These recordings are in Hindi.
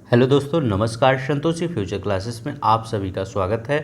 हेलो दोस्तों, नमस्कार। संतोषी फ्यूचर क्लासेस में आप सभी का स्वागत है।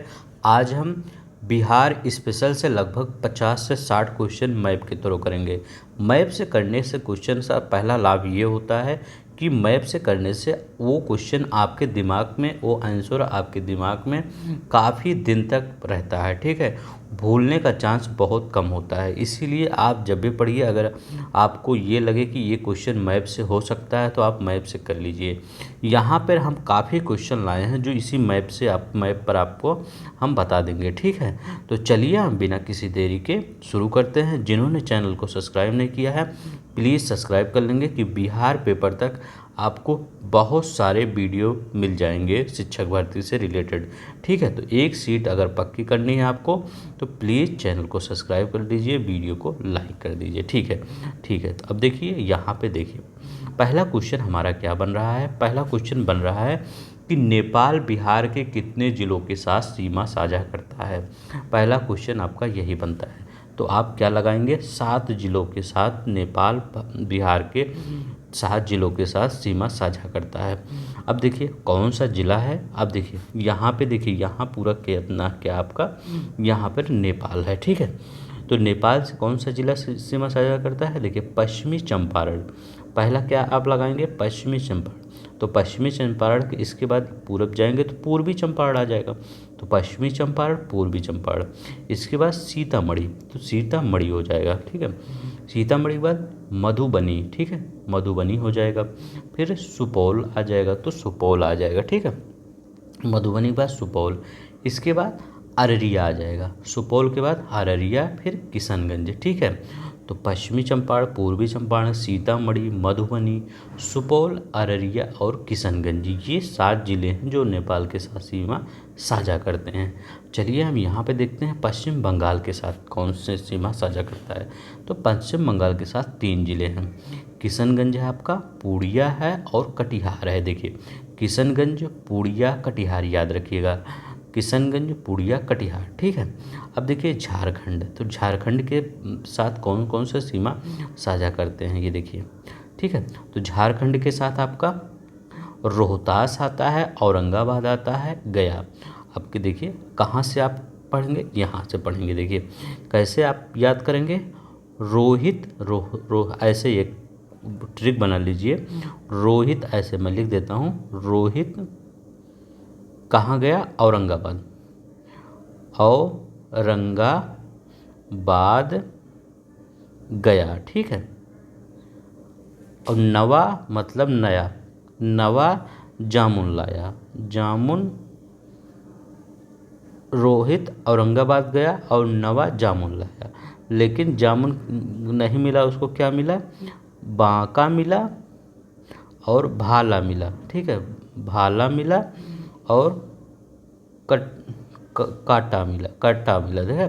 आज हम बिहार स्पेशल से लगभग 50 से 60 क्वेश्चन मैप के थ्रू करेंगे। मैप से करने से क्वेश्चन का पहला लाभ ये होता है कि मैप से करने से वो क्वेश्चन आपके दिमाग में, वो आंसर आपके दिमाग में काफ़ी दिन तक रहता है। ठीक है, भूलने का चांस बहुत कम होता है। इसीलिए आप जब भी पढ़िए, अगर आपको ये लगे कि ये क्वेश्चन मैप से हो सकता है तो आप मैप से कर लीजिए। यहाँ पर हम काफ़ी क्वेश्चन लाए हैं जो इसी मैप पर आपको हम बता देंगे। ठीक है, तो चलिए हम बिना किसी देरी के शुरू करते हैं। जिन्होंने चैनल को सब्सक्राइब नहीं किया है प्लीज़ सब्सक्राइब कर लेंगे कि बिहार पेपर तक आपको बहुत सारे वीडियो मिल जाएंगे शिक्षक भर्ती से रिलेटेड। ठीक है, तो एक सीट अगर पक्की करनी है आपको तो प्लीज़ चैनल को सब्सक्राइब कर दीजिए, वीडियो को लाइक कर दीजिए। ठीक है, ठीक है। तो अब देखिए, यहाँ पे देखिए पहला क्वेश्चन हमारा क्या बन रहा है। पहला क्वेश्चन बन रहा है कि नेपाल बिहार के कितने जिलों के साथ सीमा साझा करता है। पहला क्वेश्चन आपका यही बनता है। तो आप क्या लगाएंगे, 7 जिलों के साथ नेपाल बिहार के 7 जिलों के साथ सीमा साझा करता है। अब देखिए कौन सा जिला है। अब देखिए यहाँ पे, देखिए यहाँ पूरा कितना क्या आपका यहाँ पर नेपाल है। ठीक है, तो नेपाल से कौन सा जिला सीमा साझा करता है। देखिए पश्चिमी चंपारण, पहला क्या आप लगाएंगे, पश्चिमी चंपारण। तो पश्चिमी चंपारण के इसके बाद पूरब जाएंगे तो पूर्वी चंपारण आ जाएगा। तो पश्चिमी चंपारण, पूर्वी चंपारण। इसके बाद सीतामढ़ी, तो सीतामढ़ी हो जाएगा। ठीक है, सीतामढ़ी के बाद मधुबनी। ठीक है, मधुबनी हो जाएगा। फिर सुपौल आ जाएगा, तो सुपौल आ जाएगा। ठीक है, मधुबनी के बाद सुपौल। इसके बाद अररिया आ जाएगा। सुपौल के बाद अररिया, फिर किशनगंज। ठीक है, तो पश्चिमी चंपारण, पूर्वी चंपारण, सीतामढ़ी, मधुबनी, सुपौल, अररिया और किशनगंज, ये 7 जिले हैं जो नेपाल के साथ सीमा साझा करते हैं। चलिए हम यहाँ पे देखते हैं पश्चिम बंगाल के साथ कौन से सीमा साझा करता है। तो पश्चिम बंगाल के साथ 3 जिले हैं। किशनगंज है आपका, पूर्णिया है और कटिहार है। देखिए किशनगंज, पूर्णिया, कटिहार याद रखिएगा। किशनगंज, पूर्णिया, कटिहार। ठीक है, अब देखिए झारखंड, तो झारखंड के साथ कौन कौन सा सीमा साझा करते हैं ये देखिए। ठीक है, तो झारखंड के साथ आपका रोहतास आता है, औरंगाबाद आता है, गया। आपके देखिए कहाँ से आप पढ़ेंगे, यहाँ से पढ़ेंगे। देखिए कैसे आप याद करेंगे, रोहित रोह ऐसे एक ट्रिक बना लीजिए। रोहित, ऐसे मैं लिख देता हूँ, रोहित कहाँ गया, औरंगाबाद। औरंगाबाद गया। ठीक है, और नवा मतलब नया, नवा जामुन लाया। जामुन, रोहित औरंगाबाद गया और नवा जामुन लाया। लेकिन जामुन नहीं मिला, उसको क्या मिला, बांका मिला और भाला मिला। ठीक है, भाला मिला और कट काटा मिला, काटा मिला। देखा,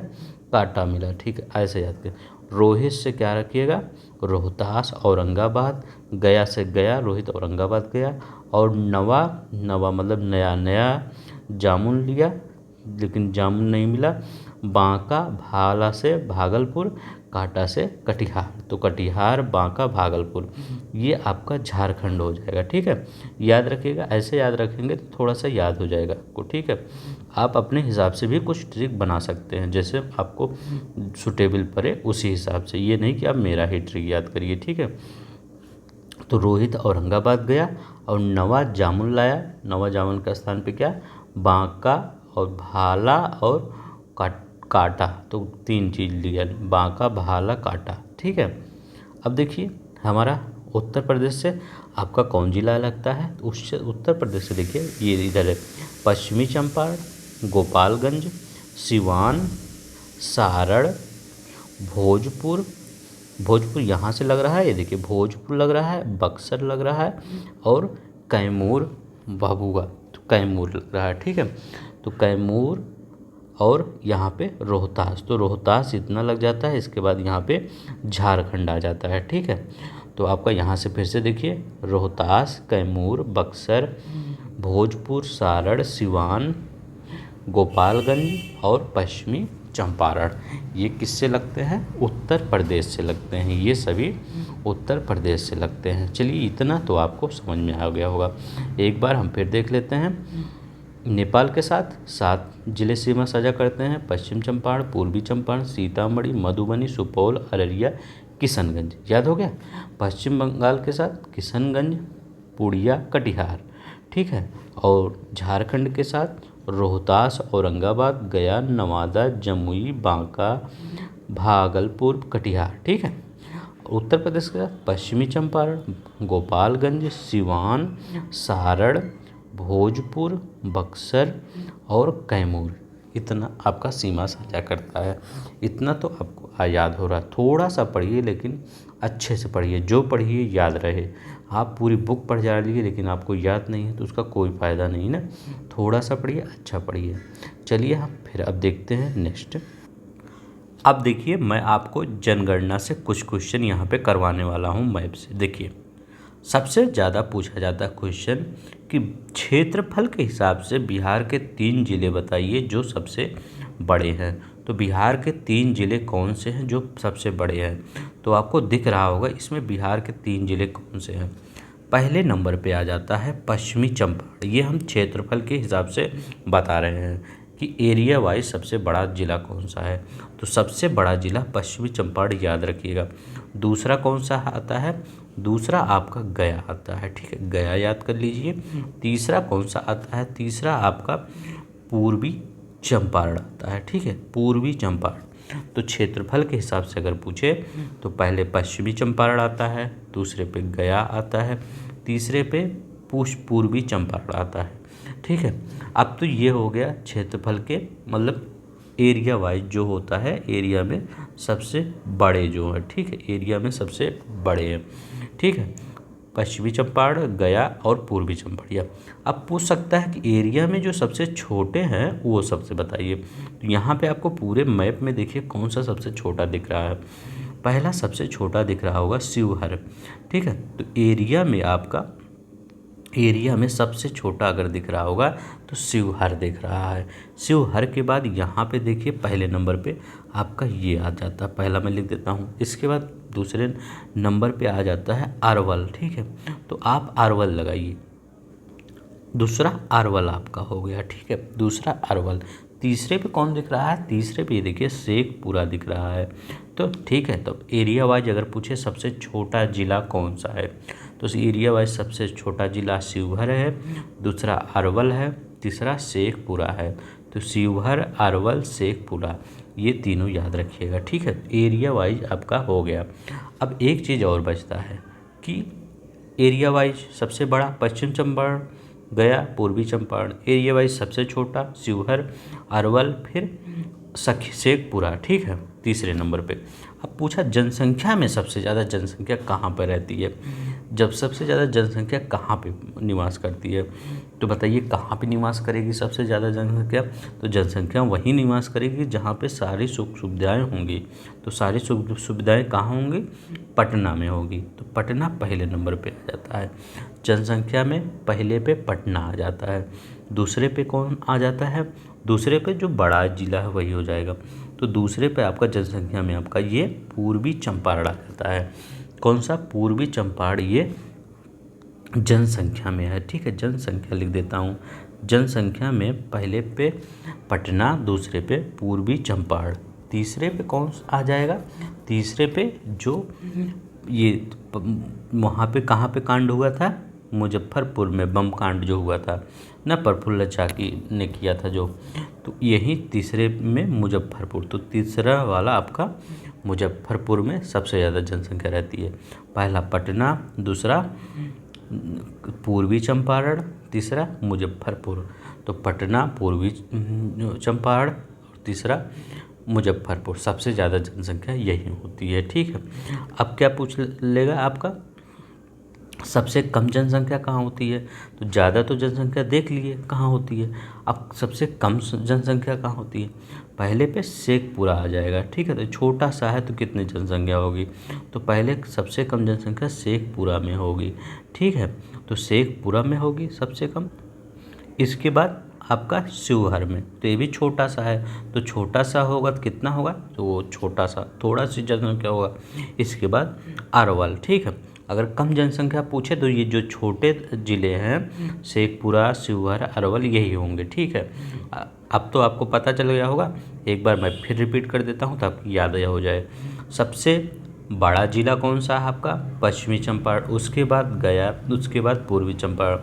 काटा मिला। ठीक है, ऐसे याद करें। रोहित से क्या रखिएगा, रोहतास, औरंगाबाद। गया से गया, रोहित औरंगाबाद गया। और नवा, नवा मतलब नया, नया जामुन लिया लेकिन जामुन नहीं मिला। बांका, भाला से भागलपुर, काटा से कटिहार। तो कटिहार, बांका, भागलपुर, ये आपका झारखंड हो जाएगा। ठीक है, याद रखिएगा। ऐसे याद रखेंगे तो थोड़ा सा याद हो जाएगा आपको। ठीक है, आप अपने हिसाब से भी कुछ ट्रिक बना सकते हैं जैसे आपको सुटेबल पड़े उसी हिसाब से, ये नहीं कि आप मेरा ही ट्रिक याद करिए। ठीक है, तो रोहित औरंगाबाद गया और नवा जामुन लाया। नवा जामुन का स्थान पे क्या, बांका और भाला और काटा। तो 3 चीज़ लिया, बांका, भाला, काटा। ठीक है, अब देखिए हमारा उत्तर प्रदेश से आपका कौन जिला लगता है। तो उससे उत्तर प्रदेश से देखिए ये इधर है, पश्चिमी चंपारण, गोपालगंज, सिवान, सारण, भोजपुर। भोजपुर यहाँ से लग रहा है, ये देखिए भोजपुर लग रहा है, बक्सर लग रहा है और कैमूर, भभुआ, तो कैमूर लग रहा है। ठीक है, तो कैमूर और यहाँ पे रोहतास, तो रोहतास इतना लग जाता है। इसके बाद यहाँ पे झारखंड आ जाता है। ठीक है, तो आपका यहाँ से फिर से देखिए, रोहतास, कैमूर, बक्सर, भोजपुर, सारण, सिवान, गोपालगंज और पश्चिमी चंपारण, ये किससे लगते हैं? उत्तर प्रदेश से लगते हैं, ये सभी उत्तर प्रदेश से लगते हैं। चलिए इतना तो आपको समझ में आ गया होगा। एक बार हम फिर देख लेते हैं। नेपाल के साथ 7 जिले सीमा साझा करते हैं: पश्चिम चंपारण, पूर्वी चंपारण, सीतामढ़ी, मधुबनी, सुपौल, अररिया, किशनगंज। याद हो गया? पश्चिम बंगाल के साथ किशनगंज, पूर्णिया, कटिहार, ठीक है। और झारखंड के साथ रोहतास, औरंगाबाद, गया, नवादा, जमुई, बांका, भागलपुर, कटिहार, ठीक है। उत्तर प्रदेश के साथ पश्चिमी चंपारण, गोपालगंज, सिवान, सारण, भोजपुर, बक्सर और कैमूर। इतना आपका सीमा साझा करता है। इतना तो आपको याद हो रहा है। थोड़ा सा पढ़िए, लेकिन अच्छे से पढ़िए, जो पढ़िए याद रहे। आप पूरी बुक पढ़ जा रही है लेकिन आपको याद नहीं है तो उसका कोई फ़ायदा नहीं ना। थोड़ा सा पढ़िए, अच्छा पढ़िए। चलिए हम फिर अब देखते हैं नेक्स्ट। अब देखिए, मैं आपको जनगणना से कुछ क्वेश्चन यहाँ पे करवाने वाला हूँ मैप से। देखिए, सबसे ज़्यादा पूछा जाता है क्वेश्चन कि क्षेत्रफल के हिसाब से बिहार के 3 जिले बताइए जो सबसे बड़े हैं। तो बिहार के 3 जिले कौन से हैं जो सबसे बड़े हैं? तो आपको दिख रहा होगा इसमें बिहार के 3 जिले कौन से हैं। पहले नंबर पे आ जाता है पश्चिमी चंपारण। ये हम क्षेत्रफल के हिसाब से बता रहे हैं कि एरिया वाइज सबसे बड़ा ज़िला कौन सा है। तो सबसे बड़ा ज़िला पश्चिमी चंपारण, याद रखिएगा। दूसरा कौन सा आता है? दूसरा आपका गया आता है, ठीक है, गया याद कर लीजिए। तीसरा कौन सा आता है? तीसरा आपका पूर्वी चंपारण आता है, ठीक है, पूर्वी चंपारण। तो क्षेत्रफल के हिसाब से अगर पूछे तो पहले पश्चिमी चंपारण आता है, दूसरे पे गया आता है, तीसरे पे पूर्वी चंपारण आता है, ठीक है। अब तो ये हो गया क्षेत्रफल के, मतलब एरिया वाइज जो होता है, एरिया में सबसे बड़े जो है, ठीक है, एरिया में सबसे बड़े हैं, ठीक है, पश्चिमी चंपारण, गया और पूर्वी चंपारण। अब पूछ सकता है कि एरिया में जो सबसे छोटे हैं वो सबसे बताइए। तो यहाँ पे आपको पूरे मैप में देखिए कौन सा सबसे छोटा दिख रहा है। पहला सबसे छोटा दिख रहा होगा शिवहर, ठीक है। तो एरिया में सबसे छोटा अगर दिख रहा होगा तो शिवहर दिख रहा है। शिवहर के बाद यहाँ पे देखिए पहले नंबर पे आपका ये आ जाता है, पहला मैं लिख देता हूँ। इसके बाद दूसरे नंबर पे आ जाता है अरवल, ठीक है। तो आप अरवल लगाइए, दूसरा अरवल आपका हो गया, ठीक है, दूसरा अरवल। तीसरे पे कौन दिख रहा है? तीसरे पे देखिए शेखपुरा दिख रहा है। तो ठीक है, तो एरिया वाइज अगर पूछे सबसे छोटा ज़िला कौन सा है तो एरिया वाइज सबसे छोटा ज़िला शिवहर है, दूसरा अरवल है, तीसरा शेखपुरा है। तो शिवहर, अरवल, शेखपुरा, ये तीनों याद रखिएगा, ठीक है। एरिया वाइज आपका हो गया। अब एक चीज़ और बचता है कि एरिया वाइज सबसे बड़ा पश्चिम चंपारण, गया, पूर्वी चंपारण। एरिया वाइज सबसे छोटा शिवहर, अरवल, फिर शेखपुरा, ठीक है, तीसरे नंबर पे। अब पूछा जनसंख्या में सबसे ज़्यादा जनसंख्या कहाँ पर रहती है। जब सबसे ज़्यादा जनसंख्या कहाँ पे निवास करती है तो बताइए कहाँ पे निवास करेगी सबसे ज़्यादा जनसंख्या? तो जनसंख्या वहीं निवास करेगी जहाँ पे सारी सुख सुविधाएँ होंगी। तो सारी सुख सुविधाएँ कहाँ होंगी? पटना में होगी। तो पटना पहले नंबर पे आ जाता है जनसंख्या में। पहले पे पटना आ जाता है। दूसरे पे कौन आ जाता है? दूसरे पे जो बड़ा जिला है वही हो जाएगा। तो दूसरे पे आपका जनसंख्या में आपका ये पूर्वी चंपारण आ जाता है। कौन सा? पूर्वी चंपारण, ये जनसंख्या में है, ठीक है, जनसंख्या लिख देता हूँ। जनसंख्या में पहले पे पटना, दूसरे पे पूर्वी चंपारण, तीसरे पे कौन आ जाएगा? तीसरे पे जो ये वहाँ पे कहाँ पे कांड हुआ था? मुजफ्फरपुर में बम कांड जो हुआ था ना, प्रफुल्ल चाकी ने किया था जो, तो यही तीसरे में मुजफ्फरपुर। तो तीसरा वाला आपका मुजफ्फरपुर में सबसे ज़्यादा जनसंख्या रहती है। पहला पटना, दूसरा पूर्वी चंपारण, तीसरा मुजफ्फरपुर। तो पटना, पूर्वी चंपारण और तीसरा मुजफ्फरपुर, सबसे ज़्यादा जनसंख्या यही होती है, ठीक है। अब क्या पूछ लेगा आपका? सबसे कम जनसंख्या कहाँ होती है? तो ज़्यादा तो जनसंख्या देख लिए कहाँ होती है, अब सबसे कम जनसंख्या कहाँ होती है? पहले पे शेखपुरा आ जाएगा, ठीक है। तो छोटा सा है तो कितनी जनसंख्या होगी? तो पहले सबसे कम जनसंख्या शेखपुरा में होगी, ठीक है। तो शेखपुरा में होगी सबसे कम। इसके बाद आपका शिवहर में, तो ये भी छोटा सा है, तो छोटा सा होगा तो कितना होगा, तो वो छोटा सा थोड़ा सी जनसंख्या होगा। इसके बाद अरवल, ठीक है। अगर कम जनसंख्या पूछे तो ये जो छोटे ज़िले हैं शेखपुरा, शिवहर, अरवल यही होंगे, ठीक है। अब तो आपको पता चल गया होगा, एक बार मैं फिर रिपीट कर देता हूँ ताकि याद हो जाए। सबसे बड़ा जिला कौन सा है आपका, पश्चिमी चंपारण, उसके बाद गया, उसके बाद पूर्वी चंपारण।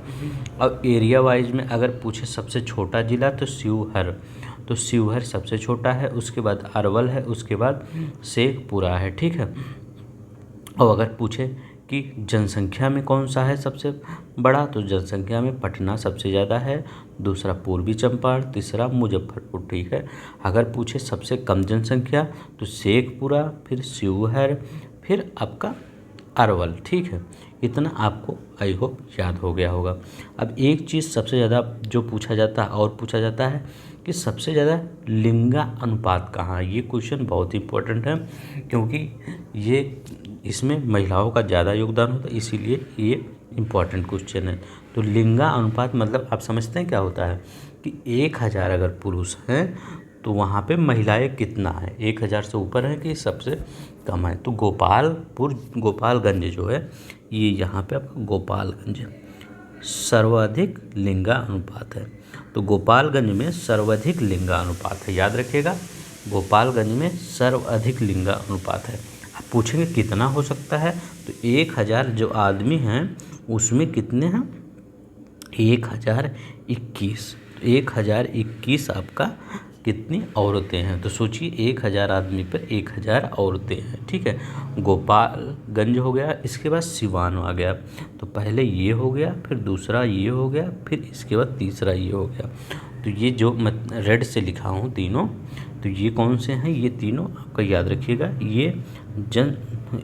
अब एरिया वाइज में अगर पूछे सबसे छोटा जिला तो शिवहर, तो शिवहर सबसे छोटा है, उसके बाद अरवल है, उसके बाद शेखपुरा है, ठीक है। और अगर पूछे कि जनसंख्या में कौन सा है सबसे बड़ा, तो जनसंख्या में पटना सबसे ज़्यादा है, दूसरा पूर्वी चंपारण, तीसरा मुजफ्फरपुर, ठीक है। अगर पूछे सबसे कम जनसंख्या तो शेखपुरा, फिर शिवहर, फिर आपका अरवल, ठीक है। इतना आपको आई होप याद हो गया होगा। अब एक चीज़ सबसे ज़्यादा जो पूछा जाता है और पूछा जाता है कि सबसे ज़्यादा लिंगा अनुपात कहाँ है। ये क्वेश्चन बहुत इंपॉर्टेंट है क्योंकि ये इसमें महिलाओं का ज़्यादा योगदान होता है, इसीलिए ये इम्पॉर्टेंट क्वेश्चन है। तो लिंगा अनुपात मतलब आप समझते हैं क्या होता है कि 1000 अगर पुरुष हैं तो वहाँ पे महिलाएं कितना है, 1000 से ऊपर है कि सबसे कम है। तो गोपालगंज जो है ये यहाँ पे आपका गोपालगंज सर्वाधिक लिंगा अनुपात है। तो गोपालगंज में सर्वाधिक लिंगा अनुपात है, याद रखिएगा, गोपालगंज में सर्वाधिक लिंगा अनुपात है। आप पूछेंगे कितना हो सकता है, तो 1000 जो आदमी हैं उसमें कितने हैं, 1021, 1021 आपका कितनी औरतें हैं। तो सोचिए 1000 आदमी पर 1000 औरतें हैं, ठीक है। गोपालगंज हो गया, इसके बाद सिवान आ गया। तो पहले ये हो गया, फिर दूसरा ये हो गया, फिर इसके बाद तीसरा ये हो गया। तो ये जो मैं रेड से लिखा हूँ तीनों, तो ये कौन से हैं, ये तीनों आपका याद रखिएगा, ये जन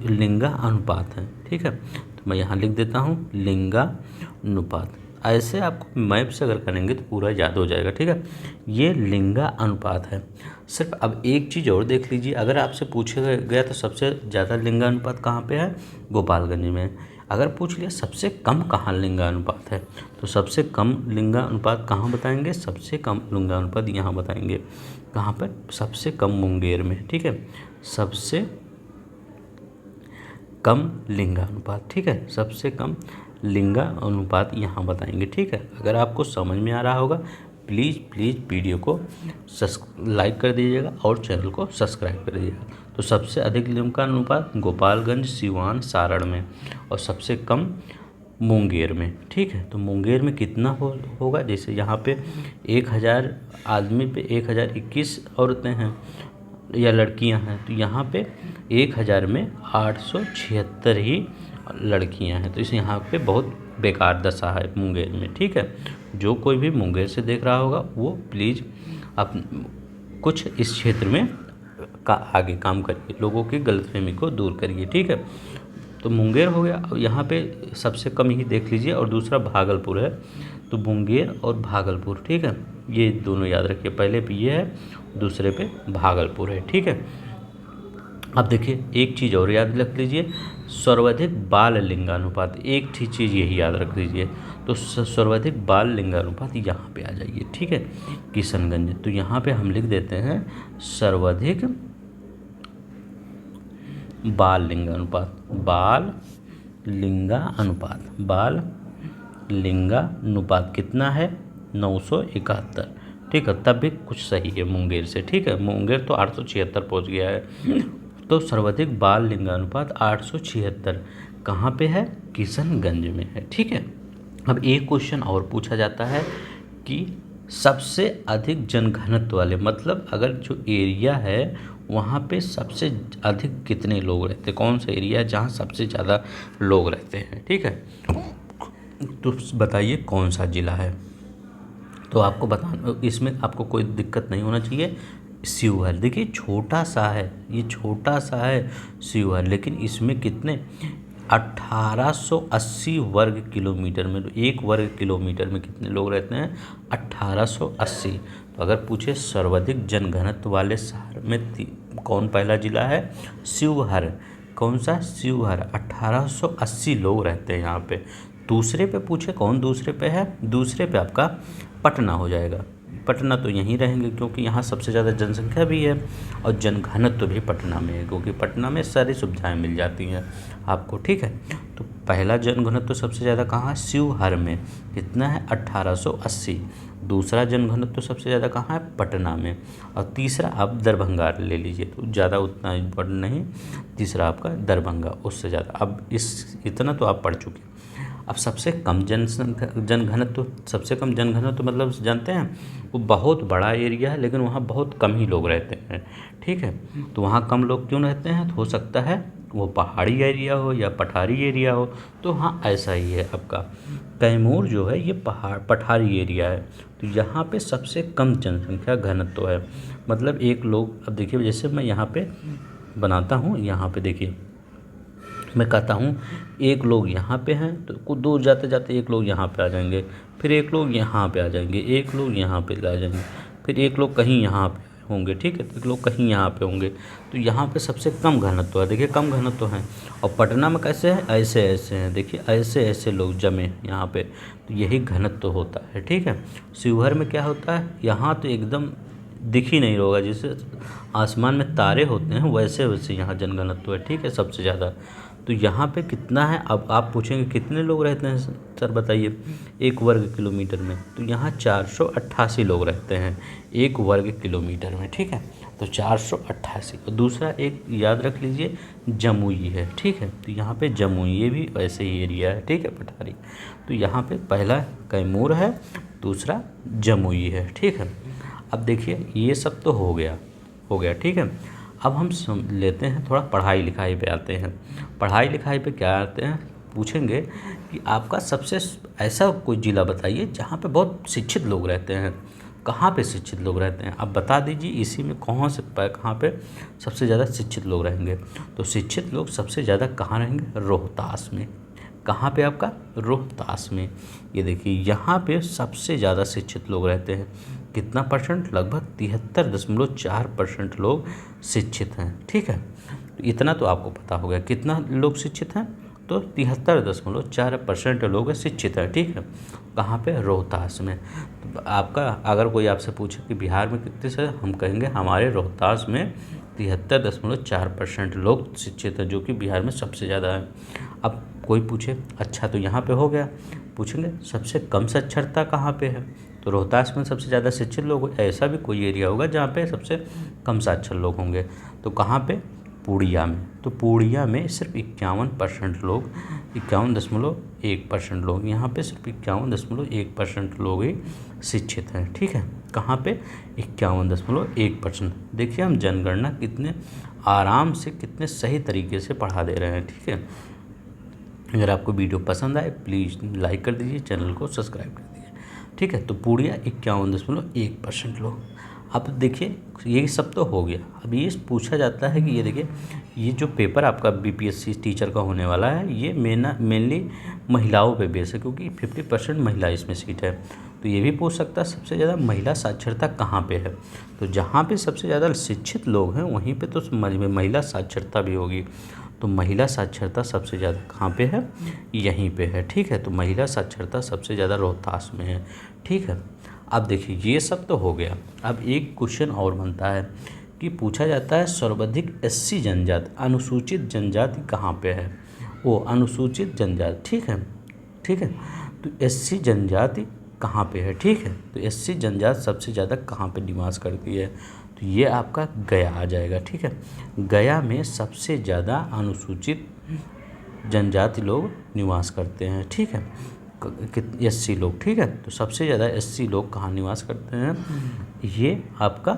लिंगा अनुपात है, ठीक है। तो मैं यहाँ लिख देता हूँ लिंगा अनुपात। ऐसे आपको मैप से अगर करेंगे तो पूरा याद हो जाएगा, ठीक है। ये लिंगा अनुपात है। सिर्फ अब एक चीज़ और देख लीजिए, अगर आपसे पूछा गया तो सबसे ज़्यादा लिंगा अनुपात कहाँ पे है, गोपालगंज में। अगर पूछ लिया सबसे कम कहाँ लिंगा अनुपात है, तो सबसे कम लिंगा अनुपात कहाँ बताएंगे, सबसे कम लिंगा अनुपात यहाँ बताएंगे, कहाँ पर, सबसे कम मुंगेर में, ठीक है। सबसे कम लिंगा अनुपात, ठीक है, सबसे कम लिंगा अनुपात यहाँ बताएंगे, ठीक है। अगर आपको समझ में आ रहा होगा प्लीज़ वीडियो को लाइक कर दीजिएगा और चैनल को सब्सक्राइब कर दीजिएगा। तो सबसे अधिक लिंगा अनुपात गोपालगंज, सिवान, सारण में, और सबसे कम मुंगेर में, ठीक है। तो मुंगेर में कितना होगा, जैसे यहाँ पे 1000 आदमी पे 1021 औरतें हैं या लड़कियां हैं, तो यहाँ पे 1000 में 876 ही लड़कियां हैं। तो इस यहाँ पे बहुत बेकार दशा है मुंगेर में, ठीक है। जो कोई भी मुंगेर से देख रहा होगा वो प्लीज़ आप कुछ इस क्षेत्र में आगे काम करिए, लोगों की गलतफहमी को दूर करिए, ठीक है। तो मुंगेर हो गया, यहाँ पे सबसे कम ही देख लीजिए, और दूसरा भागलपुर है। तो मुंगेर और भागलपुर, ठीक है, ये दोनों याद रखिए, पहले पे ये है, दूसरे पे भागलपुर है, ठीक है। अब देखिए एक चीज़ और याद रख लीजिए, सर्वाधिक बाल लिंगानुपात, एक ही चीज़ यही याद रख लीजिए। तो सर्वाधिक बाल लिंगानुपात यहाँ पे आ जाइए, ठीक है, किशनगंज। तो यहाँ पे हम लिख देते हैं सर्वाधिक बाल लिंगानुपात, बाल लिंगानुपात, बाल लिंगानुपात कितना है, 971, ठीक है। तब भी कुछ सही है मुंगेर से, ठीक है, मुंगेर तो 876 पहुँच गया है। तो सर्वाधिक बाल लिंगानुपात 876 कहाँ पे है, किशनगंज में है, ठीक है। अब एक क्वेश्चन और पूछा जाता है कि सबसे अधिक जनघनत्व वाले, मतलब अगर जो एरिया है वहाँ पे सबसे अधिक कितने लोग रहते हैं, कौन सा एरिया है जहाँ सबसे ज़्यादा लोग रहते हैं, ठीक है। तो बताइए कौन सा ज़िला है। तो आपको बता, इसमें आपको कोई दिक्कत नहीं होना चाहिए। शिवहर, देखिए छोटा सा है, ये छोटा सा है शिवहर, लेकिन इसमें कितने 1880 वर्ग किलोमीटर में, एक वर्ग किलोमीटर में कितने लोग रहते हैं, 1880। तो अगर पूछे सर्वाधिक जनघनत्व वाले शहर में कौन पहला जिला है, शिवहर। कौन सा, शिवहर, 1880 लोग रहते हैं यहाँ पे। दूसरे पे पूछे कौन दूसरे पे है, दूसरे पे आपका पटना हो जाएगा। पटना तो यहीं रहेंगे क्योंकि यहाँ सबसे ज़्यादा जनसंख्या भी है और जनघनत्व भी पटना में है, क्योंकि पटना में सारी सुविधाएं मिल जाती हैं आपको, ठीक है। तो पहला जनघनत्व सबसे ज़्यादा कहाँ है? शिवहर में। कितना है? 1880। दूसरा जनघनत्व सबसे ज़्यादा कहाँ है? पटना में। और तीसरा आप दरभंगा ले लीजिए, तो ज़्यादा उतना इम्पोर्टेंट नहीं। तीसरा आपका दरभंगा, उससे ज़्यादा। अब इतना तो आप पढ़ चुके हैं। अब सबसे कम जनघनत्व, सबसे कम जनघनत्व मतलब जानते हैं, वो बहुत बड़ा एरिया है लेकिन वहाँ बहुत कम ही लोग रहते हैं, ठीक है। तो वहाँ कम लोग क्यों रहते हैं? तो हो सकता है वो पहाड़ी एरिया हो या पठारी एरिया हो, तो हाँ ऐसा ही है आपका। कैमूर जो है ये पठारी एरिया है, तो यहाँ पे सबसे कम जनसंख्या घनत्व है। मतलब एक लोग, अब देखिए जैसे मैं यहाँ पे बनाता हूँ, यहाँ पे देखिए मैं कहता हूँ एक लोग यहाँ पे हैं, तो कुछ दूर जाते जाते एक लोग यहाँ पे आ जाएंगे, फिर एक लोग यहाँ पे आ जाएंगे, एक लोग यहाँ पे आ जाएंगे, फिर एक लोग कहीं यहाँ पे होंगे, ठीक है, तो एक लोग कहीं यहाँ पे होंगे। तो यहाँ पे सबसे कम घनत्व है, देखिए कम घनत्व है। और पटना में कैसे है? ऐसे ऐसे हैं, देखिए ऐसे ऐसे लोग जमे यहाँ पे, तो यही घनत्व होता है, ठीक है। शिवहर में क्या होता है? यहाँ तो एकदम दिख ही नहीं होगा, जैसे आसमान में तारे होते हैं वैसे वैसे यहाँ जनघनत्व है, ठीक है, सबसे ज़्यादा। तो यहाँ पे कितना है? अब आप पूछेंगे कितने लोग रहते हैं सर बताइए 1 वर्ग किलोमीटर में? तो यहाँ 488 लोग रहते हैं 1 वर्ग किलोमीटर में, ठीक है। तो 488। और दूसरा एक याद रख लीजिए जमुई है, ठीक है। तो यहाँ पे जमुई, ये भी वैसे ही एरिया है, ठीक है, पठारी। तो यहाँ पे पहला कैमूर है, दूसरा जमुई है, ठीक है। अब देखिए ये सब तो हो गया, ठीक है। अब हम लेते हैं थोड़ा पढ़ाई लिखाई पे आते हैं। पढ़ाई लिखाई पे क्या आते हैं? पूछेंगे कि आपका सबसे ऐसा कोई ज़िला बताइए जहाँ पे बहुत शिक्षित लोग रहते हैं। कहाँ पे शिक्षित लोग रहते हैं? आप बता दीजिए इसी में कहाँ पे सबसे ज़्यादा शिक्षित लोग रहेंगे। तो शिक्षित लोग सबसे ज़्यादा कहाँ रहेंगे? रोहतास में। कहाँ पे आपका? रोहतास में। ये देखिए यहाँ पे सबसे ज़्यादा शिक्षित लोग रहते हैं। कितना परसेंट? लगभग 73.4% लोग शिक्षित हैं, ठीक है। तो इतना तो आपको पता हो गया कितना लोग शिक्षित हैं, तो 73.4% लोग शिक्षित हैं, ठीक है। कहाँ पे? रोहतास में। तो आपका अगर कोई आपसे पूछे कि बिहार में कितने से, हम कहेंगे हमारे रोहतास में 73.4% लोग शिक्षित हैं, जो कि बिहार में सबसे ज़्यादा है। अब कोई पूछे अच्छा तो यहाँ पे हो गया, पूछेंगे सबसे कम साक्षरता कहाँ पे है? तो रोहतास में सबसे ज़्यादा शिक्षित लोग, ऐसा भी कोई एरिया होगा जहाँ पे सबसे कम साक्षर लोग होंगे, तो कहाँ पे? पूर्णिया में। तो पूर्णिया में सिर्फ 51% लोग, 51.1% लोग, यहाँ पे सिर्फ 51.1% लोग ही शिक्षित हैं, ठीक है। कहाँ पे? 51.1%। देखिए हम जनगणना कितने आराम से, कितने सही तरीके से पढ़ा दे रहे हैं, ठीक है। अगर आपको वीडियो पसंद आए प्लीज़ लाइक कर दीजिए, चैनल को सब्सक्राइब कर दीजिए, ठीक है। तो पूर्णिया 51.1% लोग। अब देखिए ये सब तो हो गया। अब ये पूछा जाता है कि ये देखिए ये जो पेपर आपका बीपीएससी टीचर का होने वाला है, ये मेनली महिलाओं पे बेस है, क्योंकि 50% महिला इसमें सीट है। तो ये भी पूछ सकता है सबसे ज़्यादा महिला साक्षरता कहाँ पे है? तो जहाँ पे सबसे ज़्यादा शिक्षित लोग हैं वहीं पे तो महिला साक्षरता भी होगी। तो महिला साक्षरता सबसे ज़्यादा कहाँ पे है? यहीं पे है, ठीक है। तो महिला साक्षरता सबसे ज़्यादा रोहतास में है, ठीक है। अब देखिए ये सब तो हो गया। अब एक क्वेश्चन और बनता है कि पूछा जाता है सर्वाधिक एससी जनजाति, अनुसूचित जनजाति कहाँ पे है? वो अनुसूचित जनजाति, ठीक है, ठीक है। तो एससी जनजाति कहाँ पे है, ठीक है। तो एससी जनजाति सबसे ज़्यादा कहाँ पे निवास करती है? तो ये आपका गया आ जाएगा, ठीक है। गया में सबसे ज़्यादा अनुसूचित जनजाति लोग निवास करते हैं, ठीक है, 80 लोग, ठीक है। तो सबसे ज़्यादा 80 लोग कहाँ निवास करते हैं? ये आपका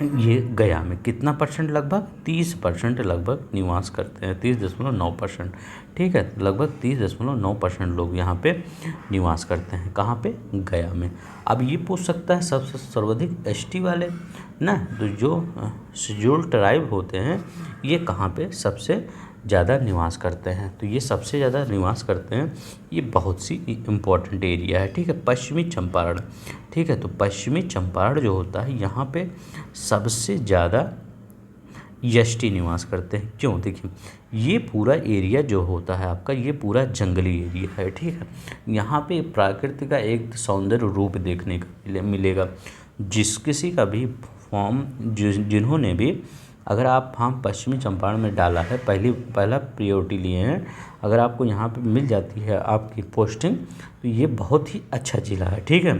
ये गया में। कितना परसेंट? लगभग 30% लगभग निवास करते हैं, 30.9%, ठीक है। लगभग 30.9% लोग यहाँ पे निवास करते हैं, कहाँ पे? गया में। अब ये पूछ सकता है सबसे सर्वाधिक एसटी वाले ना, तो जो शेड्यूल्ड ट्राइब होते हैं ये कहाँ पे सबसे ज़्यादा निवास करते हैं? तो ये सबसे ज़्यादा निवास करते हैं, ये बहुत सी इम्पोर्टेंट एरिया है, ठीक है, पश्चिमी चंपारण, ठीक है। तो पश्चिमी चंपारण जो होता है यहाँ पे सबसे ज़्यादा यष्टि निवास करते हैं। क्यों? देखिए, ये पूरा एरिया जो होता है आपका, ये पूरा जंगली एरिया है, ठीक है। यहाँ पे प्रकृति का एक सौंदर्य रूप देखने का मिलेगा। जिस किसी का भी फॉर्म जिन्होंने भी, अगर आप फॉर्म पश्चिमी चंपारण में डाला है, पहला प्रायोरिटी लिए हैं, अगर आपको यहाँ पे मिल जाती है आपकी पोस्टिंग, तो ये बहुत ही अच्छा जिला है, ठीक है।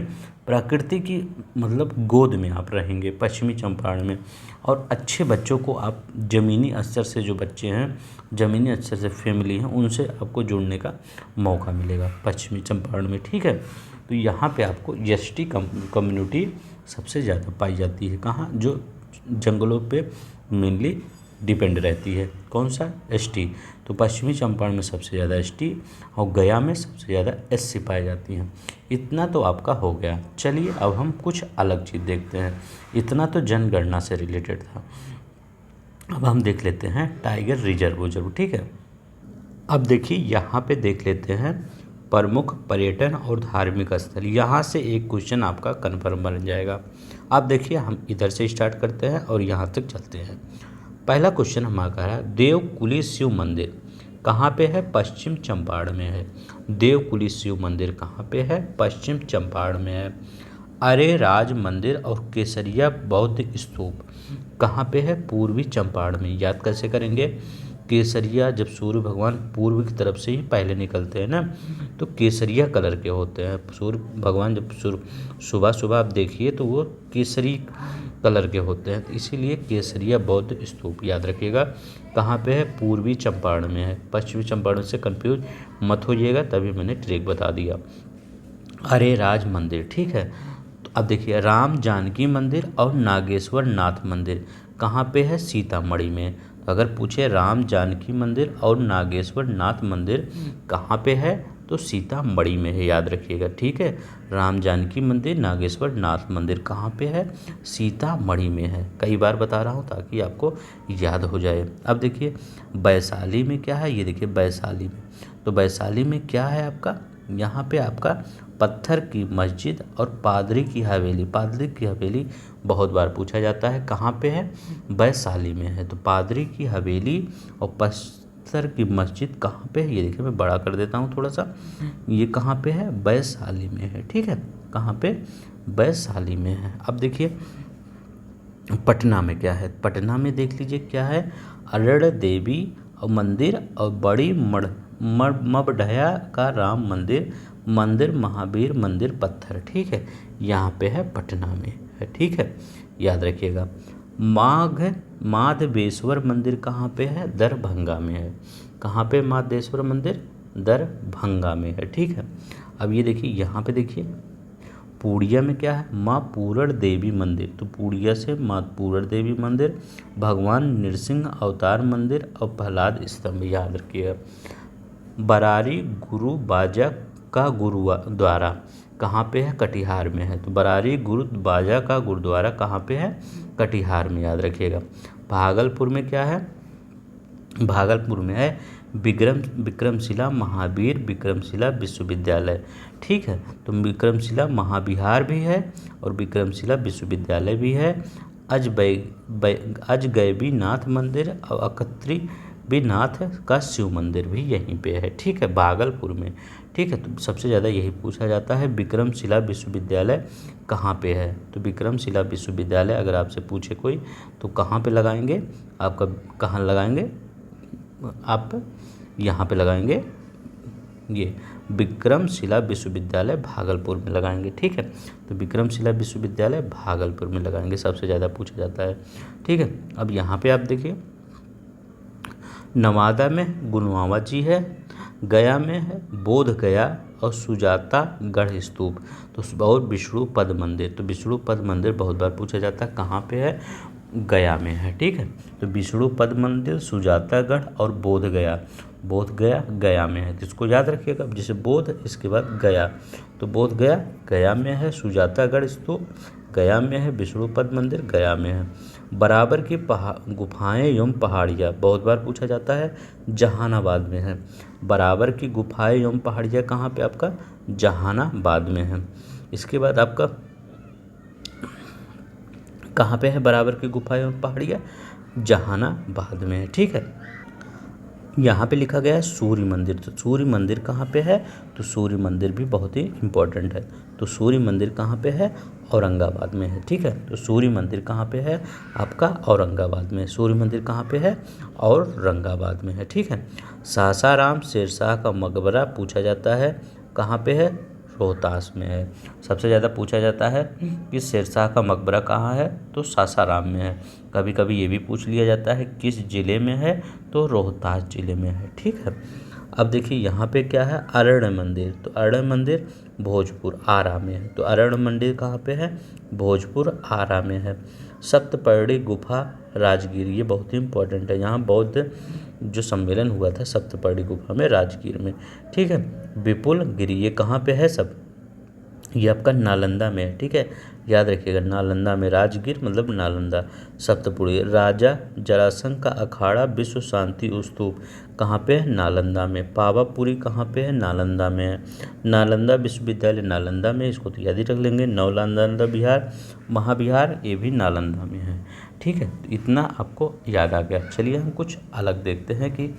प्रकृति की मतलब गोद में आप रहेंगे पश्चिमी चंपारण में, और अच्छे बच्चों को आप ज़मीनी स्तर से, जो बच्चे हैं ज़मीनी स्तर से फैमिली हैं, उनसे आपको जुड़ने का मौका मिलेगा पश्चिमी चंपारण में, ठीक है। तो यहाँ पे आपको एसटी कम्युनिटी सबसे ज़्यादा पाई जाती है। कहाँ? जो जंगलों पे मेनली डिपेंड रहती है। कौन सा? एसटी। तो पश्चिमी चंपारण में सबसे ज़्यादा एसटी और गया में सबसे ज़्यादा एससी पाई जाती हैं। इतना तो आपका हो गया। चलिए अब हम कुछ अलग चीज़ देखते हैं। इतना तो जनगणना से रिलेटेड था। अब हम देख लेते हैं टाइगर रिजर्व, ठीक है। अब देखिए यहाँ पे देख लेते हैं प्रमुख पर्यटन और धार्मिक स्थल। यहाँ से एक क्वेश्चन आपका कन्फर्म बन जाएगा। आप देखिए, हम इधर से स्टार्ट करते हैं और यहाँ तक चलते हैं। पहला क्वेश्चन हमारा कह रहा है देवकुली शिव मंदिर कहाँ पे है? पश्चिम चंपारण में है। देवकुली शिव मंदिर कहाँ पे है? पश्चिम चंपारण में है। अरे राज मंदिर और केसरिया बौद्ध स्तूप कहाँ पे है? पूर्वी चंपारण में। याद कैसे करेंगे? केसरिया, जब सूर्य भगवान पूर्व की तरफ से ही पहले निकलते हैं ना, तो केसरिया कलर के होते हैं। सूर्य भगवान जब सुबह सुबह आप देखिए तो वो केसरी कलर के होते हैं, तो इसीलिए केसरिया बौद्ध स्तूप याद रखिएगा। कहाँ पे है? पूर्वी चंपारण में है। पश्चिमी चंपारण से कंफ्यूज मत होइएगा, तभी मैंने ट्रिक बता दिया। अरे राज मंदिर, ठीक है। तो अब देखिए, राम जानकी मंदिर और नागेश्वर नाथ मंदिर कहाँ पे है? सीतामढ़ी में। तो अगर पूछे राम जानकी मंदिर और नागेश्वर नाथ मंदिर कहाँ पे है, तो सीतामढ़ी में है, याद रखिएगा, ठीक है। राम जानकी मंदिर, नागेश्वर नाथ मंदिर कहाँ पे है? सीतामढ़ी में है। कई बार बता रहा हूँ ताकि आपको याद हो जाए। अब देखिए वैशाली में क्या है, ये देखिए वैशाली में। तो वैशाली में क्या है आपका? यहाँ पे आपका पत्थर की मस्जिद और पादरी की हवेली। पादरी की हवेली बहुत बार पूछा जाता है, कहाँ पे है? वैशाली में है। तो पादरी की हवेली और पत्थर की मस्जिद कहाँ पे है? ये देखिए, मैं बड़ा कर देता हूँ थोड़ा सा। ये कहाँ पे है? वैशाली में है, ठीक है। कहाँ पे? वैशाली में है। अब देखिए पटना में क्या है। पटना में देख लीजिए क्या है, अरड़ देवी और मंदिर और बड़ी मबढया का राम मंदिर, मंदिर महावीर मंदिर पत्थर, ठीक है। यहाँ पे है पटना में है, ठीक है, याद रखिएगा। माधवेश्वर मंदिर कहाँ पे है? दरभंगा में है। कहाँ पे माधवेश्वर मंदिर? दरभंगा में है, ठीक है। अब ये देखिए, यहाँ पे देखिए पूर्णिया में क्या है? माँ पूरण देवी मंदिर। तो पूर्णिया से माँ पूरण देवी मंदिर, भगवान नृसिंह अवतार मंदिर और प्रहलाद स्तंभ, याद रखिएगा। बरारी गुरु बाजा का गुरुद्वारा कहाँ पे है? कटिहार में है। तो बरारी गुरु बाजा का गुरुद्वारा कहाँ पे है? कटिहार में, याद रखिएगा। भागलपुर में क्या है? भागलपुर में है विक्रमशिला महावीर विक्रमशिला विश्वविद्यालय, ठीक है। तो विक्रमशिला महाविहार भी है और विक्रमशिला विश्वविद्यालय भी है। अजगैबी नाथ मंदिर और अकत्री नाथ का शिव मंदिर भी यहीं पे है, ठीक है, भागलपुर में, ठीक है। तो सबसे ज़्यादा यही पूछा जाता है विक्रमशिला विश्वविद्यालय कहाँ पे है। तो विक्रमशिला विश्वविद्यालय अगर आपसे पूछे कोई तो कहाँ पे लगाएंगे? आपका कहाँ लगाएंगे? आप यहाँ पे लगाएंगे, ये विक्रमशिला विश्वविद्यालय भागलपुर में लगाएंगे, ठीक है। तो विक्रमशिला विश्वविद्यालय भागलपुर में लगाएंगे, सबसे ज़्यादा पूछा जाता है, ठीक है। अब यहाँ पे आप देखिए, नवादा में गुनवावा जी है, गया में है बोध गया और सुजाता गढ़ स्तूप, तो और विष्णु पद मंदिर। तो विष्णु पद मंदिर बहुत बार पूछा जाता है, कहाँ पे है? गया में है, ठीक है। तो विष्णु पद मंदिर, सुजातागढ़ और बोध गया, बोध गया गया में है। तो इसको याद रखिएगा, जैसे बोध इसके बाद गया, तो बोध गया गया में है, सुजातागढ़ स्तूप गया में है, विष्णु पद मंदिर गया में है। बराबर की गुफाएं एवं पहाड़ियाँ बहुत बार पूछा जाता है, जहानाबाद में है। बराबर की गुफाएं एवं पहाड़ियाँ कहाँ पे? आपका जहानाबाद में है। इसके बाद आपका कहाँ पे है बराबर की गुफाएं एवं पहाड़ियाँ? जहानाबाद में है। ठीक है, यहाँ पे लिखा गया है सूर्य मंदिर, तो सूर्य मंदिर कहाँ पे है, तो सूर्य मंदिर भी बहुत ही इम्पोर्टेंट है। तो सूर्य मंदिर कहाँ पे है, औरंगाबाद में है। ठीक है, तो सूर्य मंदिर कहाँ पे है आपका, औरंगाबाद में। सूर्य मंदिर कहाँ पे है, औरंगाबाद में है। ठीक है, सासाराम शेरशाह का मकबरा पूछा जाता है कहाँ पे है, रोहतास में है। सबसे ज़्यादा पूछा जाता है कि शेरशाह का मकबरा कहाँ है, तो सासाराम में है। कभी कभी ये भी पूछ लिया जाता है किस ज़िले में है, तो रोहतास ज़िले में है। ठीक है, अब देखिए यहाँ पे क्या है, अरण्य मंदिर, तो अरण्य मंदिर भोजपुर आरा में है। तो अरण्य मंदिर कहाँ पे है, भोजपुर आरा में है। सप्तपर्णी गुफा राजगीर, ये बहुत ही इंपॉर्टेंट है। यहाँ बौद्ध जो सम्मेलन हुआ था सप्तपर्णी गुफा में, राजगीर में। ठीक है, विपुल गिरी, ये कहाँ पे है सब, ये आपका नालंदा में है। ठीक है, याद रखिएगा, नालंदा में, राजगीर मतलब नालंदा। सप्तपुरी, राजा जरासंध का अखाड़ा विश्व शांति स्तूप कहाँ पे है, नालंदा में। पावापुरी कहाँ पे है, नालंदा में है। नालंदा विश्वविद्यालय नालंदा में, इसको तो याद ही रख लेंगे। नवनालंदा विहार महाविहार, ये भी नालंदा में है। ठीक है, तो इतना आपको याद आ गया। चलिए हम कुछ अलग देखते हैं कि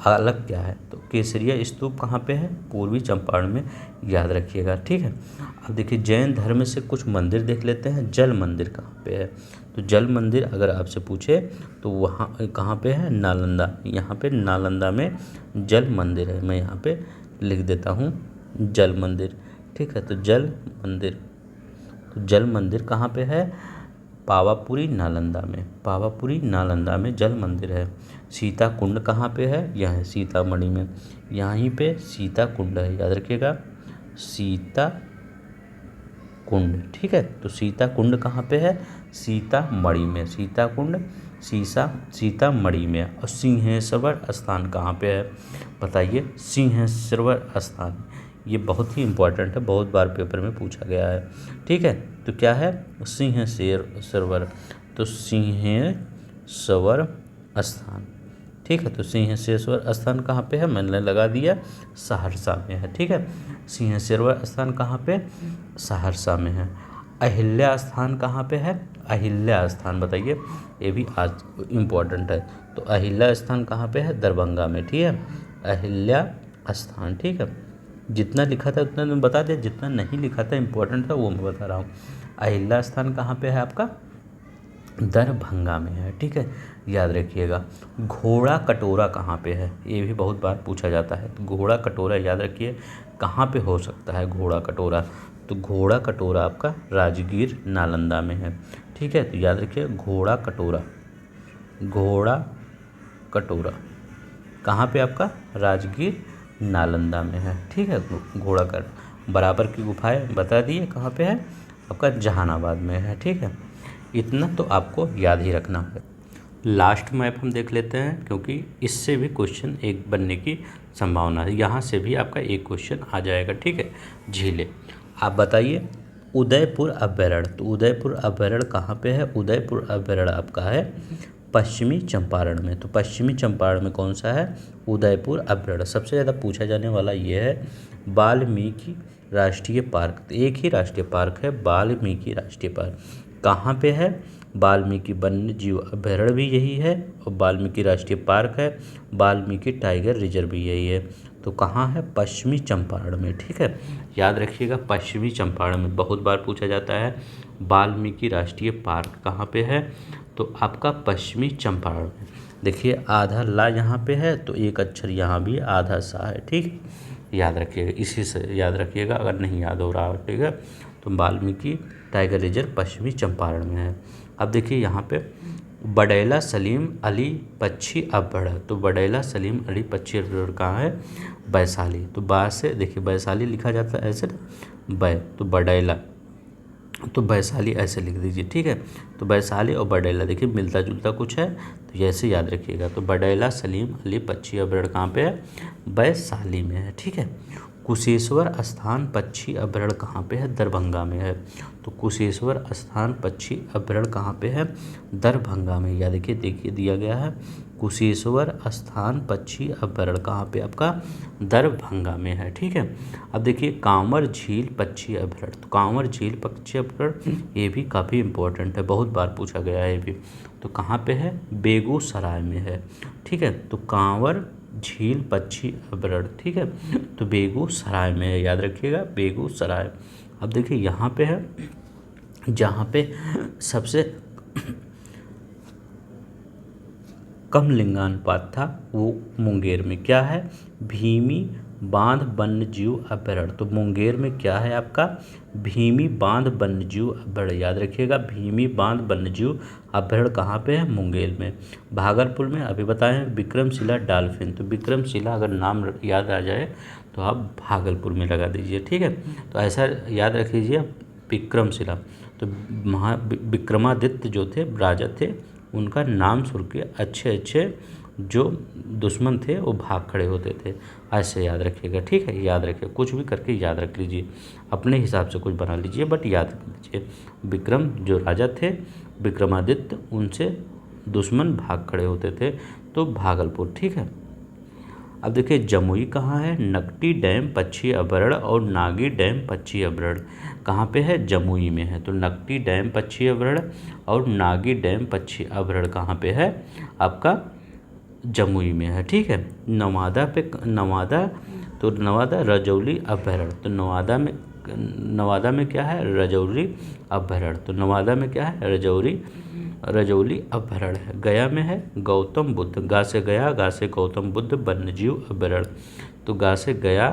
अलग क्या है। तो केसरिया स्तूप कहाँ पे है, पूर्वी चंपारण में, याद रखिएगा। ठीक है, अब देखिए जैन धर्म से कुछ मंदिर देख लेते हैं। जल मंदिर कहाँ पे है, तो जल मंदिर अगर आपसे पूछे तो वहाँ कहाँ पे है, नालंदा। यहाँ पे नालंदा में जल मंदिर है, मैं यहाँ पे लिख देता हूँ जल मंदिर। ठीक है, तो जल मंदिर, तो जल मंदिर कहाँ पे है, पावापुरी नालंदा में। पावापुरी नालंदा में जल मंदिर है। सीता कुंड कहाँ पे है, यह है सीतामढ़ी में। यहीं पे सीता कुंड है, याद रखिएगा, सीता कुंड। ठीक है, तो सीता कुंड कहाँ पे है, सीतामढ़ी में। सीता कुंड सीतामढ़ी में। और सिंहेश्वर स्थान कहाँ पे है, बताइए, सिंहेश्वर स्थान, ये बहुत ही इम्पोर्टेंट है, बहुत बार पेपर में पूछा गया है। ठीक है, तो क्या है, सिंहेश्वर, तो सिंहेश्वर स्थान। ठीक है, तो सिंहेश्वर स्थान कहाँ पे है, मैंने लगा दिया, सहरसा में है। ठीक है, सिंहेश्वर स्थान कहाँ पे, सहरसा में है। अहिल्या स्थान कहाँ पे है, अहिल्या स्थान बताइए, ये भी आज इम्पोर्टेंट है। तो अहिल्या स्थान कहाँ पे है, दरभंगा में। ठीक है, अहिल्या स्थान। ठीक है, जितना लिखा था उतना मैं बता दिया, जितना नहीं लिखा था इम्पोर्टेंट था वो मैं बता रहा हूँ। अहिल्या स्थान कहाँ पे है आपका, दरभंगा में है। ठीक है, याद रखिएगा। घोड़ा कटोरा कहाँ पे है, ये भी बहुत बार पूछा जाता है। तो घोड़ा कटोरा याद रखिए कहाँ पे हो सकता है घोड़ा कटोरा, तो घोड़ा कटोरा आपका राजगीर नालंदा में है। ठीक है, तो याद रखिए घोड़ा कटोरा, घोड़ा कटोरा कहाँ पे आपका, राजगीर नालंदा में है। ठीक है, घोड़ा कर बराबर की गुफाएं बता दिए कहाँ पे है आपका, जहानाबाद में है। ठीक है, इतना तो आपको याद ही रखना है। लास्ट मैप हम देख लेते हैं, क्योंकि इससे भी क्वेश्चन एक बनने की संभावना है। यहाँ से भी आपका एक क्वेश्चन आ जाएगा। ठीक है, झीलें, आप बताइए उदयपुर अभ्यारण्य, तो उदयपुर अभ्यारण्य कहाँ पे है, उदयपुर अभ्यारण्य आपका है पश्चिमी चंपारण में। तो पश्चिमी चंपारण में कौन सा है, उदयपुर अभ्यारण्य। सबसे ज़्यादा पूछा जाने वाला ये है वाल्मीकि राष्ट्रीय पार्क, तो एक ही राष्ट्रीय पार्क है वाल्मीकि राष्ट्रीय पार्क, कहाँ पे है, वाल्मीकि वन्य जीव अभ्यारण्य भी यही है, और वाल्मीकि राष्ट्रीय पार्क है, वाल्मीकि टाइगर रिजर्व भी यही है। तो कहाँ है, पश्चिमी चंपारण में। ठीक है, याद रखिएगा, पश्चिमी चंपारण में बहुत बार पूछा जाता है। वाल्मीकि राष्ट्रीय पार्क कहाँ पे है, तो आपका पश्चिमी चंपारण में। देखिए आधा ला यहाँ पे है, तो एक अक्षर यहाँ भी आधा सा है। ठीक, याद रखिएगा, इसी से याद रखिएगा अगर नहीं याद हो रहा हो। ठीक है, तो वाल्मीकि टाइगर रिजर्व पश्चिमी चंपारण में है। अब देखिए यहाँ पे बडैला सलीम अली पक्षी अभ्यारण्य, तो बडैला सलीम अली पक्षी अभ्यारण्य कहाँ है, वैशाली। तो बा से देखिए वैशाली लिखा जाता है ऐसे ना, बै, तो बडैला, तो वैशाली ऐसे लिख दीजिए। ठीक है, तो वैशाली और बडैला देखिए मिलता जुलता कुछ है, तो ऐसे याद रखिएगा। तो बडैला सलीम अली पक्षी अभ्यारण्य कहाँ पे है, वैशाली में है। ठीक है, कुशेश्वर स्थान पक्षी अभ्यारण्य कहाँ पे है, दरभंगा में है। तो कुशेश्वर स्थान पक्षी अभ्यारण्य कहाँ पे है, दरभंगा में। या देखिए दिया गया है कुशेश्वर स्थान पक्षी अभ्यारण्य कहाँ पे आपका, दरभंगा में है। ठीक है, अब देखिए कांवर झील पक्षी अभ्यारण्य, तो कांवर झील पक्षी अभ्यारण्य ये भी काफ़ी इंपॉर्टेंट है, बहुत बार पूछा गया है ये भी। तो कहाँ पे है, बेगूसराय में है। ठीक है, तो कांवर झील पक्षी अभयारण्य, ठीक है, तो बेगूसराय में है, याद रखिएगा बेगूसराय। अब देखिए यहाँ पे है, जहाँ पे सबसे कम लिंगानुपात था वो मुंगेर में, क्या है, भीमी बांध वन्यजीव अभयारण्य। तो मुंगेर में क्या है आपका, भीमी बांध वन्यजीव अभयारण्य, याद रखिएगा भीमी बांध वन्यजीव अभयारण्य कहाँ पे है, मुंगेर में। भागलपुर में अभी बताएं विक्रमशिला डॉल्फिन, तो विक्रमशिला अगर नाम याद आ जाए तो आप भागलपुर में लगा दीजिए। ठीक है, तो ऐसा याद रख लीजिए विक्रमशिला। तो विक्रमादित्य जो थे राजा थे, उनका नाम सुन के अच्छे अच्छे जो दुश्मन थे वो भाग खड़े होते थे, ऐसे याद रखिएगा। ठीक है, याद रखिए, कुछ भी करके याद रख लीजिए, अपने हिसाब से कुछ बना लीजिए बट याद रख लीजिए। विक्रम जो राजा थे विक्रमादित्य, उनसे दुश्मन भाग खड़े होते थे, तो भागलपुर। ठीक है, अब देखिए जमुई कहाँ है, नकटी डैम पक्षी अभयारण्य और नागी डैम पक्षी अभयारण्य कहाँ पे है, जमुई में है। तो नकटी डैम पक्षी अभयारण्य और नागी डैम पक्षी अभयारण्य कहाँ पे है, आपका जमुई में है। ठीक है, नवादा तो नवादा रजौली अभयारण्य, तो नवादा में क्या है, रजौली अभयारण्य, तो नवादा में क्या है, रजौली अभयारण्य है। गया में है गौतम बुद्ध, गा से गया, गा से गौतम बुद्ध वन्यजीव अभयारण्य, तो गा से गया,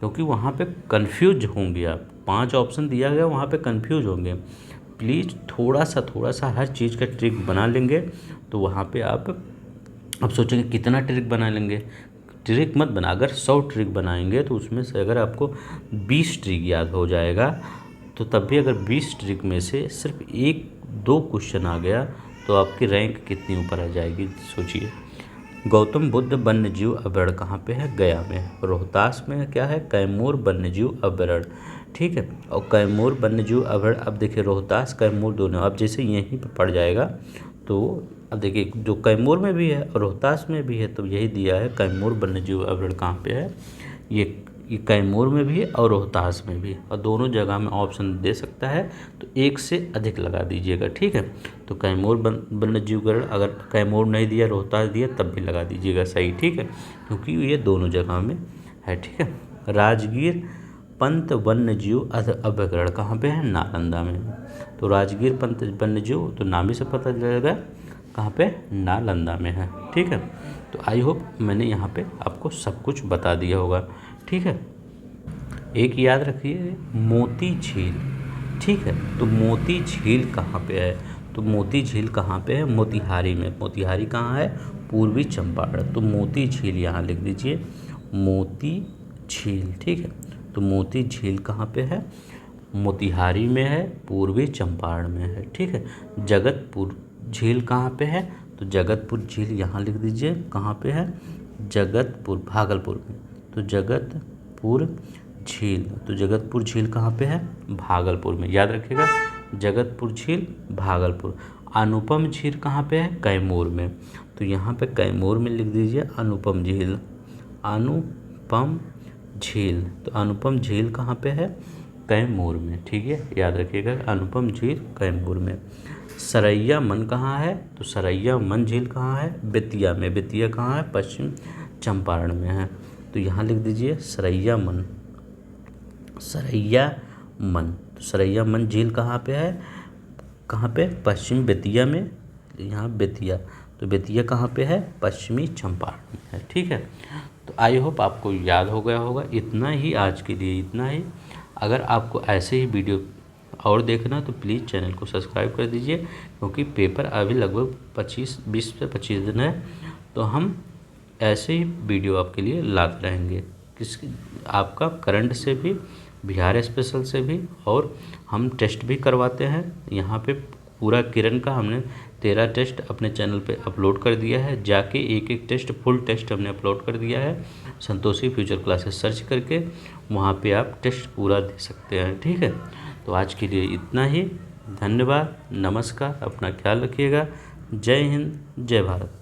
क्योंकि वहाँ पे कंफ्यूज होंगे आप, 5 ऑप्शन दिया गया, वहाँ पे कंफ्यूज होंगे। प्लीज़ थोड़ा सा हर चीज़ का ट्रिक बना लेंगे तो वहाँ पे आप सोचेंगे कितना ट्रिक बना लेंगे, ट्रिक मत बना, अगर 100 ट्रिक बनाएंगे तो उसमें से अगर आपको 20 ट्रिक याद हो जाएगा, तो तब भी अगर 20 ट्रिक में से सिर्फ 1-2 क्वेश्चन आ गया तो आपकी रैंक कितनी ऊपर आ जाएगी, सोचिए। गौतम बुद्ध वन्यजीव अभयारण्य कहाँ पे है, गया में। रोहतास में क्या है, कैमूर वन्यजीव अभयारण्य। ठीक है, और कैमूर वन्यजीव अभयारण्य, अब देखिए रोहतास कैमूर दोनों, अब जैसे यहीं पर पड़ जाएगा तो अब देखिए जो कैमूर में भी है और रोहतास में भी है, तो यही दिया है कैमूर वन्यजीव अभयारण्य कहाँ पे है, ये कैमूर में भी है और रोहतास में भी, और दोनों जगह में ऑप्शन दे सकता है, तो 1 से अधिक लगा दीजिएगा। ठीक है, तो कैमूर वन्यजीव अभयारण्य, अगर कैमूर नहीं दिया रोहतास दिया तब भी लगा दीजिएगा सही। ठीक है, क्योंकि ये दोनों जगह में है। ठीक है, राजगीर पंत वन्यजीव अभयारण्य कहाँ पे है, नालंदा में। तो राजगीर पंत वन्यजीव, तो नाम ही से पता चलेगा कहाँ पे, नालंदा में है। ठीक है, तो आई होप मैंने यहाँ पे आपको सब कुछ बता दिया होगा। ठीक है, एक याद रखिए मोती झील। ठीक है, तो मोती झील कहाँ पे है, तो मोती झील कहाँ पे है, मोतिहारी में। मोतिहारी कहाँ है, पूर्वी चंपारण, तो मोती झील यहाँ लिख दीजिए, मोती झील। ठीक है, तो मोती झील कहाँ पे है, मोतिहारी में है, पूर्वी चंपारण में है। ठीक है, जगतपुर झील कहाँ पे है, तो जगतपुर झील यहाँ लिख दीजिए, कहाँ पे है, जगतपुर, भागलपुर में। तो जगतपुर झील, तो जगतपुर झील कहाँ पे है, भागलपुर में, याद रखिएगा जगतपुर झील भागलपुर। अनुपम झील कहाँ पे है, कैमूर में, तो यहाँ पे कैमूर में लिख दीजिए अनुपम झील, अनुपम झील, तो अनुपम झील कहाँ पे है, कैमूर में। ठीक है, याद रखिएगा अनुपम झील कैमूर में। सरैया मन कहाँ है, तो सरैया मन झील कहाँ है, बेतिया में। बेतिया कहाँ है, पश्चिम चंपारण में है, तो यहाँ लिख दीजिए सरैया मन, सरैया मन। तो सरैया मन झील कहाँ पे है, कहाँ पे, पश्चिम बेतिया में, यहाँ बेतिया, तो बेतिया कहाँ पे है, पश्चिमी चंपारण में है। ठीक है, तो आई होप आपको याद हो गया होगा। इतना ही आज के लिए, इतना ही। अगर आपको ऐसे ही वीडियो और देखना तो प्लीज़ चैनल को सब्सक्राइब कर दीजिए, क्योंकि पेपर अभी लगभग 20 से 25 दिन है, तो हम ऐसे ही वीडियो आपके लिए लाते रहेंगे, आपका करंट से भी, बिहार स्पेशल से भी, और हम टेस्ट भी करवाते हैं। यहाँ पे पूरा किरण का हमने 13 टेस्ट अपने चैनल पे अपलोड कर दिया है, जाके एक टेस्ट, फुल टेस्ट हमने अपलोड कर दिया है, संतोषी फ्यूचर क्लासेस सर्च करके वहाँ पे आप टेस्ट पूरा दे सकते हैं। ठीक है, तो आज के लिए इतना ही। धन्यवाद, नमस्कार, अपना ख्याल रखिएगा। जय हिंद, जय भारत।